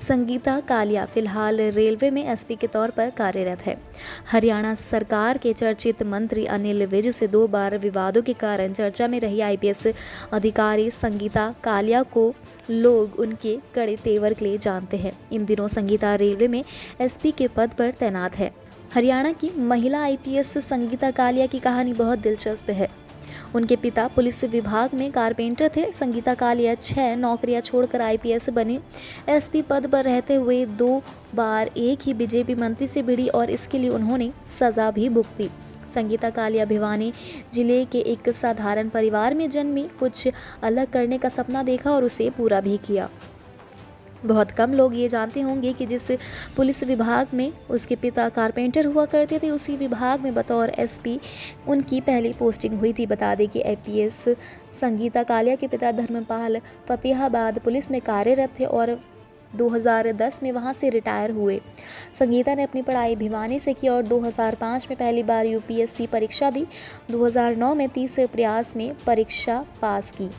संगीता कालिया फिलहाल रेलवे में एसपी के तौर पर कार्यरत है। हरियाणा सरकार के चर्चित मंत्री अनिल विज से 2 बार विवादों के कारण चर्चा में रही आईपीएस अधिकारी संगीता कालिया को लोग उनके कड़े तेवर के लिए जानते हैं। इन दिनों संगीता रेलवे में एसपी के पद पर तैनात है। हरियाणा की महिला आईपीएस संगीता कालिया की कहानी बहुत दिलचस्प है। उनके पिता पुलिस विभाग में कारपेंटर थे। संगीता कालिया 6 नौकरियां छोड़कर आईपीएस बनी। एसपी पद पर रहते हुए 2 बार एक ही बीजेपी मंत्री से भिड़ी और इसके लिए उन्होंने सजा भी भुगती। संगीता कालिया भिवानी जिले के एक साधारण परिवार में जन्मी। कुछ अलग करने का सपना देखा और उसे पूरा भी किया। बहुत कम लोग ये जानते होंगे कि जिस पुलिस विभाग में उसके पिता कारपेंटर हुआ करते थे, उसी विभाग में बतौर एसपी उनकी पहली पोस्टिंग हुई थी। बता दें कि आईपीएस संगीता कालिया के पिता धर्मपाल फतेहाबाद पुलिस में कार्यरत थे और 2010 में वहां से रिटायर हुए। संगीता ने अपनी पढ़ाई भिवानी से की और 2005 में पहली बार यूपीएससी परीक्षा दी। 2009 में 30 प्रयास में परीक्षा पास की।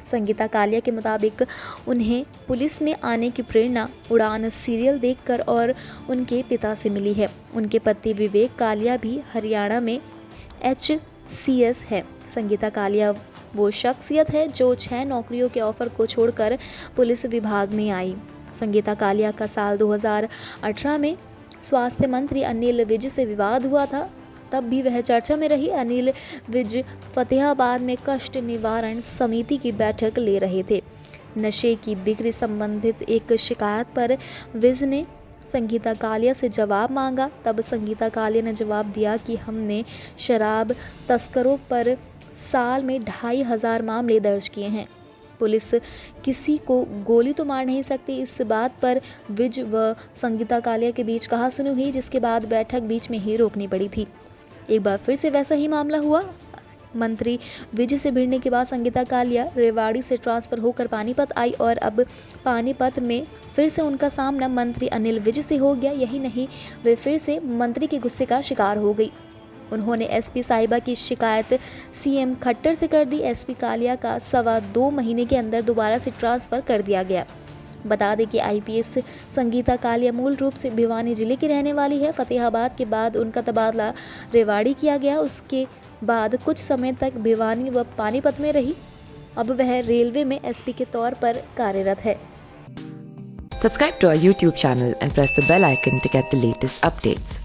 संगीता कालिया के मुताबिक उन्हें पुलिस में आने की प्रेरणा उड़ान सीरियल देखकर और उनके पिता से मिली है। उनके पति विवेक कालिया भी हरियाणा में HCS है। संगीता कालिया वो शख्सियत है जो 6 नौकरियों के ऑफर को छोड़कर पुलिस विभाग में आई। संगीता कालिया का साल 2018 में स्वास्थ्य मंत्री अनिल विज से विवाद हुआ था। तब भी वह चर्चा में रही। अनिल विज फतेहाबाद में कष्ट निवारण समिति की बैठक ले रहे थे। नशे की बिक्री संबंधित एक शिकायत पर विज ने संगीता कालिया से जवाब मांगा। तब संगीता कालिया ने जवाब दिया कि हमने शराब तस्करों पर साल में 2500 मामले दर्ज किए हैं। पुलिस किसी को गोली तो मार नहीं सकती। इस बात पर विज व संगीता कालिया के बीच कहासुनी हुई, जिसके बाद बैठक बीच में ही रोकनी पड़ी थी। एक बार फिर से वैसा ही मामला हुआ। मंत्री विज से भिड़ने के बाद संगीता कालिया रेवाड़ी से ट्रांसफ़र होकर पानीपत आई और अब पानीपत में फिर से उनका सामना मंत्री अनिल विज से हो गया। यही नहीं, वे फिर से मंत्री के गुस्से का शिकार हो गई। उन्होंने एसपी साहिबा की शिकायत सीएम खट्टर से कर दी। एसपी कालिया का 2.25 महीने के अंदर दोबारा से ट्रांसफ़र कर दिया गया। बता दें कि आईपीएस संगीता कालिया मूल रूप से भिवानी जिले की रहने वाली है। फतेहाबाद के बाद उनका तबादला रेवाड़ी किया गया। उसके बाद कुछ समय तक भिवानी व पानीपत में रही। अब वह रेलवे में एसपी के तौर पर कार्यरत है। Subscribe to our YouTube channel and press the bell icon to get the latest updates.